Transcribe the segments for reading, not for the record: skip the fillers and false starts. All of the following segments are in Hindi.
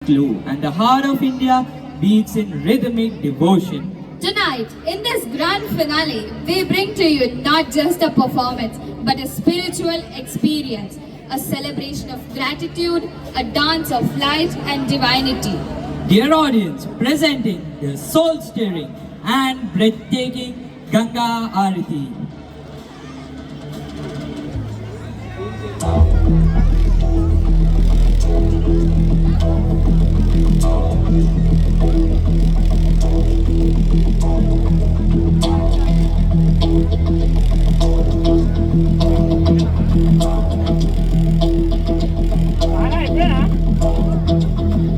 clue, and the heart of India beats in rhythmic devotion. Tonight, in this grand finale, we bring to you not just a performance, but a spiritual experience, a celebration of gratitude, a dance of light and divinity. Dear audience, presenting the soul-stirring and breathtaking Ganga Arati.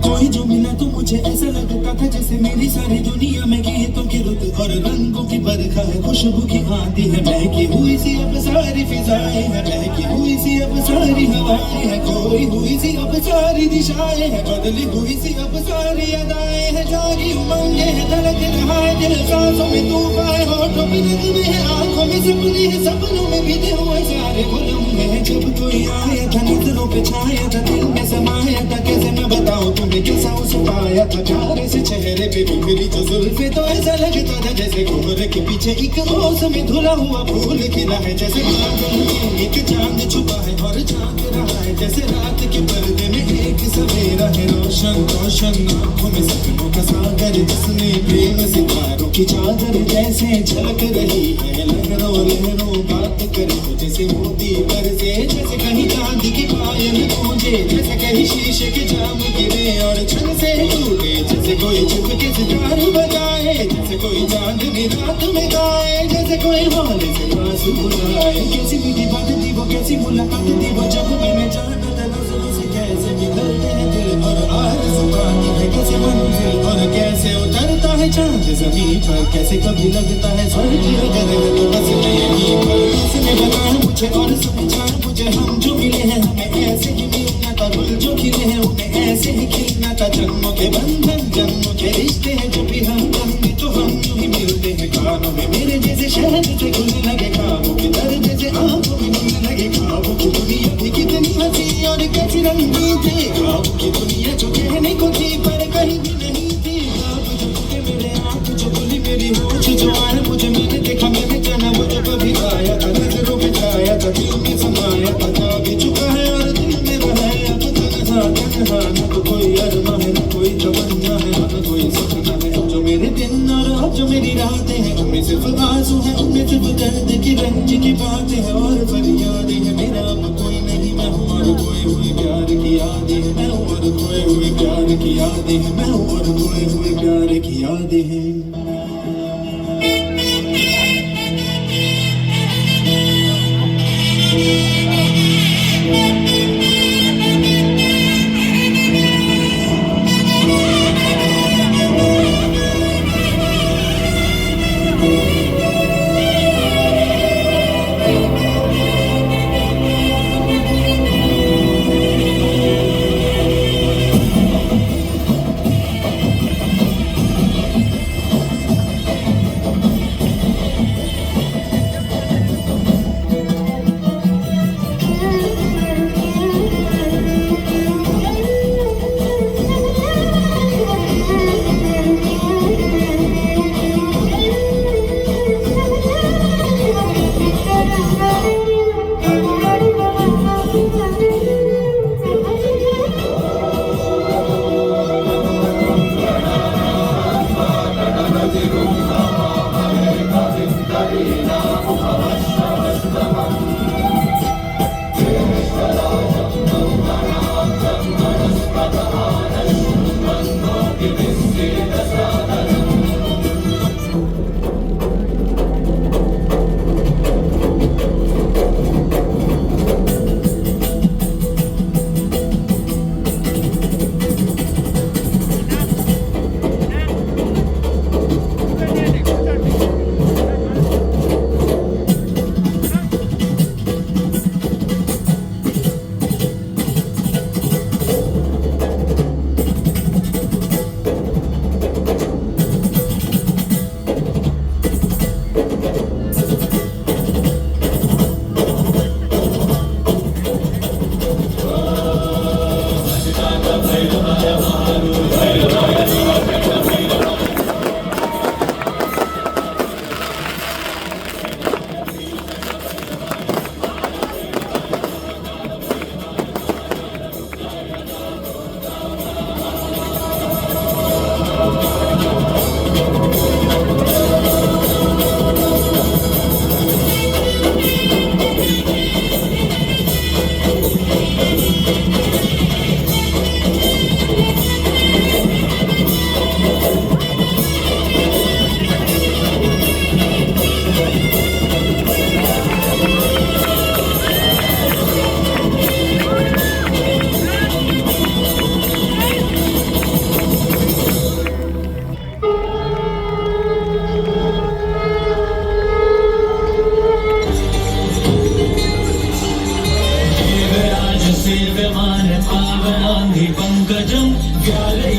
कोई जो मिला तो मुझे ऐसा लगता था जैसे मेरी सारी दुनिया में गीतों की रुत और रंगों की बरखा है, खुशबू की आती है, महकी हुई सी अब सारी फिजाएं हैं, महकी हुई सी अब सारी हवाएं हैं, खोई हुई सी अब सारी दिशाएं हैं, बदली हुई सी अब सारी अदाएं हैं, जारी उमंगे है, धड़क रहा है दिल, सांसों में तूफान है, होठों में नगमे है, आंखों में सपने हैं, सपनों में बीते हुए सारे गुलम है। जब कोई आया था नजरों पे छाया था, दिल में समाया था, कैसे मैं बताऊं तुम्हें कैसा उसे पाया था, प्यारे से चेहरे पे बिखरी जो जुल्फे, तो ऐसा लगता था जैसे कोहरे के पीछे एक ओस में धुला हुआ फूल खिला है, जैसे बादल में एक चांद छुपा है और झांक रहा है, जैसे रात के पर्दे में एक सवेरा है, रोशन रोशन आंखों में सपनों का सागर, जिसने प्रेम सितारों की चादर जैसे झलक रही है, लहरों लहरों बात करे तो जैसे मोती बरसे, जैसे कहीं चांद की पायल गूंजे, जैसे कहीं शीशे के जाम गिरे और छन से टूटे, जैसे कोई चुपके सितार बजाए, जैसे कोई चांदनी रात में गाए, जैसे कोई हौले से पास बुलाए, कैसी मीठी बात थी वो, कैसी मुलाकात थी वो, जब मैंने जाना था नजरों से कैसे निकलते हैं दिल और आरज़ू आती है, कैसे मंजिल और कैसे उतरता है चांद ज़मीन पर, कैसे कभी लगता है स्वर्ग अगर है तो बस मैं यहीं पर, उसने बताया मुझे और समझाया मुझे, हम जो मिले हैं हमें ऐसे ही मिलना था, फूल जो खिले हैं उन्हें ऐसे ही खिलना था, जन्मों के बंधन जन्मों के रिश्ते हैं, जो भी हम कहेंगे तो हम यूं ही मिलते हैं, कानों में मेरे जैसे शहद से घुलने लगे ख्वाबों के दर्द जैसे आंखों में घुलने लगे, ख्वाबों की दुनिया थी कितनी हंसी और कैसी रंगी थी, ख्वाबों की दुनिया जो कहने को थी पर कहीं भी नहीं थी, ख्वाब जो टूटे मेरे आँख जो खुली मेरी होश जो आया मुझे, मैंने देखा मैंने जाना वो जो कभी आया था, नजरों में छाया था, दिल में समाया था, जा भी चुका है और दिल में रहा अब तन्हा तन्हा, न तो कोई अरमा है न कोई तमन्ना है न कोई सपना है, जो मेरे दिन और अब जो मेरी रातें हैं उनमें सिर्फ आंसू है, उनमें सिर्फ दर्द की रंज की बातें हैं और फरियादें हैं, मेरा अब कोई नहीं, मैं हूँ और खोए हुए प्यार की यादें हैं, मैं हूँ और खोए हुए प्यार की यादें हैं, मैं हूँ और खोए हुए प्यार की यादें हैं।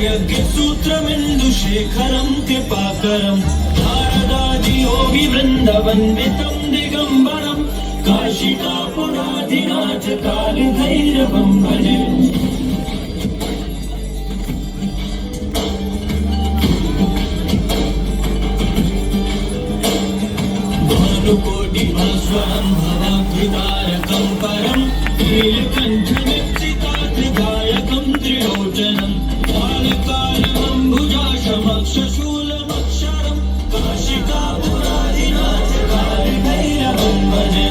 यज्ञ सूत्रमिन्दु शेखरं कृपाकरं नारदादि योगी वृन्दवन्दितं दिगम्बरं काशिकापुराधिनाथ कालभैरवं भजे भानुकोटिभास्वरं भवाब्धितारकं परं नीलकण्ठमच्चितात्रिगायकं त्रिलोचनं कालकालमम्बुजाशमक्षशूलमक्षरं काशिकापुराधिनाथ कालभैरवं भजे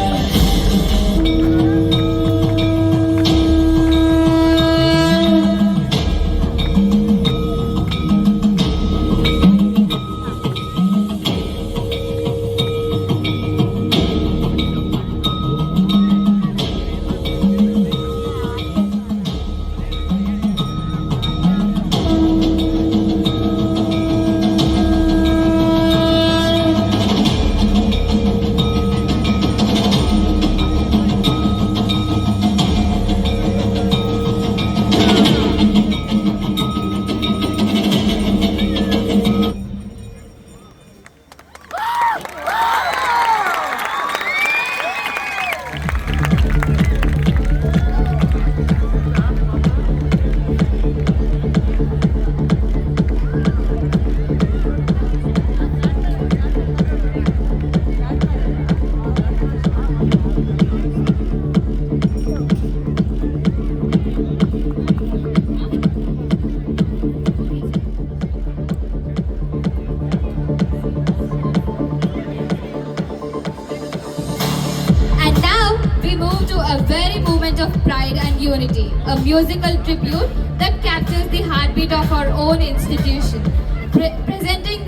And now we move to a very moment of pride and unity, a musical tribute that captures the heartbeat of our own institution. Presenting